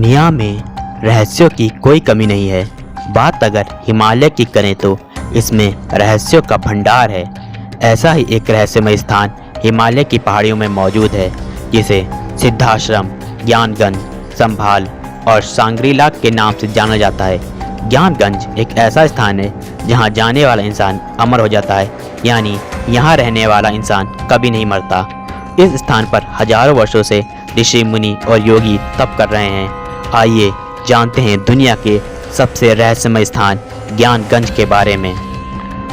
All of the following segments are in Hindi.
दुनिया में रहस्यों की कोई कमी नहीं है। बात अगर हिमालय की करें तो इसमें रहस्यों का भंडार है। ऐसा ही एक रहस्यमय स्थान हिमालय की पहाड़ियों में मौजूद है, जिसे सिद्धाश्रम, ज्ञानगंज, संभाल और सांग्रीला के नाम से जाना जाता है। ज्ञानगंज एक ऐसा स्थान है जहां जाने वाला इंसान अमर हो जाता है, यानी यहां रहने वाला इंसान कभी नहीं मरता। इस स्थान पर हजारों वर्षों से ऋषि, मुनि और योगी तप कर रहे हैं। आइए जानते हैं दुनिया के सबसे रहस्यमय स्थान ज्ञानगंज के बारे में।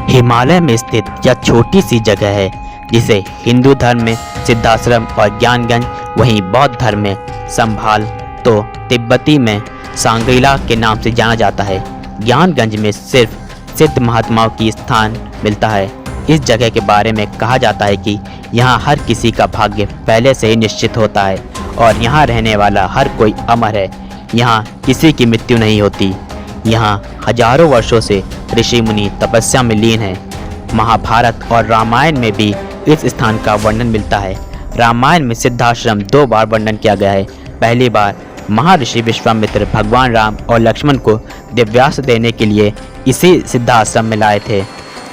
हिमालय में स्थित यह छोटी सी जगह है जिसे हिंदू धर्म में सिद्धाश्रम और ज्ञानगंज, वहीं बौद्ध धर्म में संभाल तो तिब्बती में सांग्रीला के नाम से जाना जाता है। ज्ञानगंज में सिर्फ सिद्ध महात्माओं की स्थान मिलता है। इस जगह के बारे में कहा जाता है कि यहाँ हर किसी का भाग्य पहले से ही निश्चित होता है और यहाँ रहने वाला हर कोई अमर है। यहाँ किसी की मृत्यु नहीं होती। यहाँ हजारों वर्षों से ऋषि मुनि तपस्या में लीन हैं। महाभारत और रामायण में भी इस स्थान का वर्णन मिलता है। रामायण में सिद्धाश्रम 2 बार वर्णन किया गया है। पहली बार महर्षि विश्वामित्र भगवान राम और लक्ष्मण को दिव्यास्त्र देने के लिए इसी सिद्धाश्रम में लाए थे।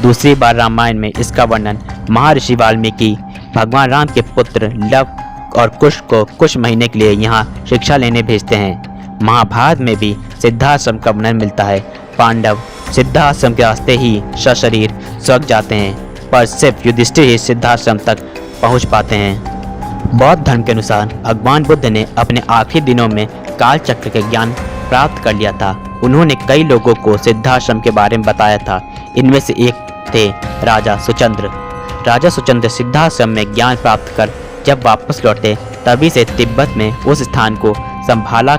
दूसरी बार रामायण में इसका वर्णन महर्षि वाल्मीकि भगवान राम के पुत्र लव और कुश को कुछ महीने के लिए यहाँ शिक्षा लेने भेजते हैं। महाभारत में भी सिद्धाश्रम का वर्णन मिलता है। पांडव सिद्धाश्रम के रास्ते ही सशरीर स्वर्ग जाते हैं, पर सिर्फ युधिष्ठिर ही सिद्धाश्रम तक पहुँच पाते हैं। बौद्ध धर्म के अनुसार भगवान बुद्ध ने अपने आखिरी दिनों में काल चक्र के ज्ञान प्राप्त कर लिया था। उन्होंने कई लोगों को सिद्धाश्रम के बारे में बताया था। इनमें से एक थे राजा सुचंद्र। राजा सुचंद्र सिद्धाश्रम में ज्ञान प्राप्त कर जब वापस लौटे, तभी से तिब्बत में उस स्थान को संभाला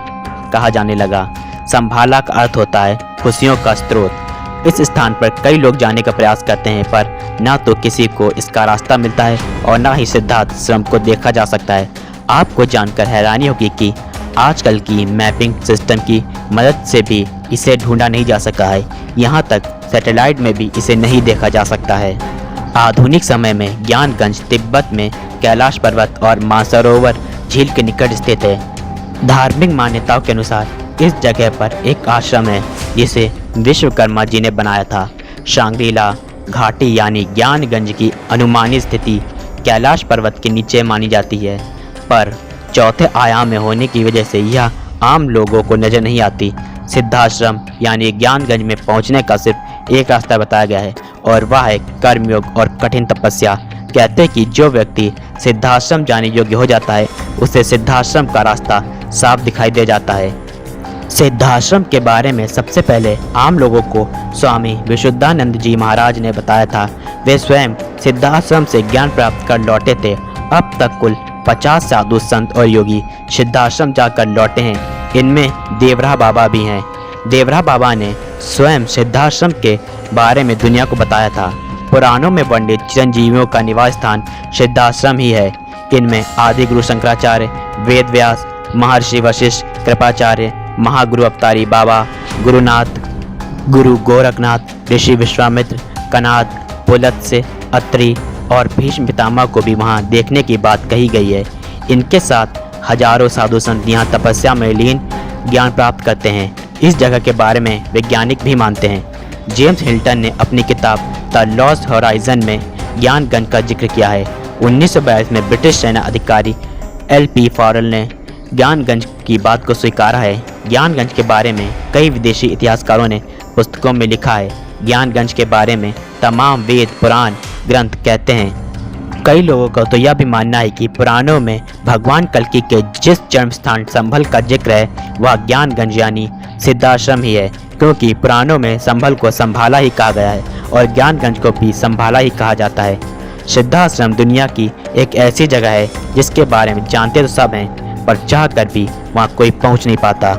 कहा जाने लगा। संभाला का अर्थ होता है खुशियों का स्रोत। इस स्थान पर कई लोग जाने का प्रयास करते हैं, पर ना तो किसी को इसका रास्ता मिलता है और ना ही सिद्धाश्रम को देखा जा सकता है। आपको जानकर हैरानी होगी कि आजकल की मैपिंग सिस्टम की मदद से भी इसे ढूंढा नहीं जा सका है। यहाँ तक सैटेलाइट में भी इसे नहीं देखा जा सकता है। आधुनिक समय में ज्ञानगंज तिब्बत में कैलाश पर्वत और मानसरोवर झील के निकट स्थित है। धार्मिक मान्यताओं के अनुसार इस जगह पर एक आश्रम है जिसे विश्वकर्मा जी ने बनाया था। सांग्रीला घाटी यानी ज्ञानगंज की अनुमानित स्थिति कैलाश पर्वत के नीचे मानी जाती है, पर चौथे आयाम में होने की वजह से यह आम लोगों को नजर नहीं आती। सिद्धाश्रम यानी ज्ञानगंज में पहुंचने का सिर्फ एक रास्ता बताया गया है और वह है कर्मयोग और कठिन तपस्या। कहते हैं कि जो व्यक्ति सिद्धाश्रम जाने योग्य हो जाता है, उसे सिद्धाश्रम का रास्ता साफ दिखाई दे जाता है। सिद्धाश्रम के बारे में सबसे पहले आम लोगों को स्वामी विशुद्धानंद जी महाराज ने बताया था। वे स्वयं सिद्धाश्रम से ज्ञान प्राप्त कर लौटे थे। अब तक कुल 50 साधु संत और योगी सिद्धाश्रम जाकर लौटे हैं। इनमें देवरा बाबा भी हैं। देवरा बाबा ने स्वयं सिद्धाश्रम के बारे में दुनिया को बताया था। पुराणों में वर्णित चिरंजीवियों का निवास स्थान सिद्धाश्रम ही है। इनमें आदि गुरु शंकराचार्य, वेद व्यास, महर्षि वशिष्ठ, कृपाचार्य, महागुरु अवतारी बाबा, गुरुनाथ, गुरु गोरखनाथ, ऋषि विश्वामित्र, कनाद, पुलत्स्य, अत्रि और भीष्म पितामह को भी वहां देखने की बात कही गई है। इनके साथ हजारों साधु संत यहाँ तपस्या में लीन ज्ञान प्राप्त करते हैं। इस जगह के बारे में वैज्ञानिक भी मानते हैं। जेम्स हिल्टन ने अपनी किताब द लॉस्ट होराइजन में ज्ञानगंज का जिक्र किया है। 1942 में ब्रिटिश सेना अधिकारी LP फॉरेल ने ज्ञानगंज की बात को स्वीकारा है। ज्ञानगंज के बारे में कई विदेशी इतिहासकारों ने पुस्तकों में लिखा है। ज्ञानगंज के बारे में तमाम वेद पुराण ग्रंथ कहते हैं। कई लोगों का तो यह भी मानना है कि पुराणों में भगवान कल्कि के जिस जन्म स्थान संभल का जिक्र है, वह ज्ञानगंज यानी सिद्धाश्रम ही है, क्योंकि पुराणों में संभल को संभाला ही कहा गया है और ज्ञानगंज को भी संभाला ही कहा जाता है। सिद्धाश्रम दुनिया की एक ऐसी जगह है जिसके बारे में जानते तो सब हैं, पर चाह कर भी वहाँ कोई पहुँच नहीं पाता।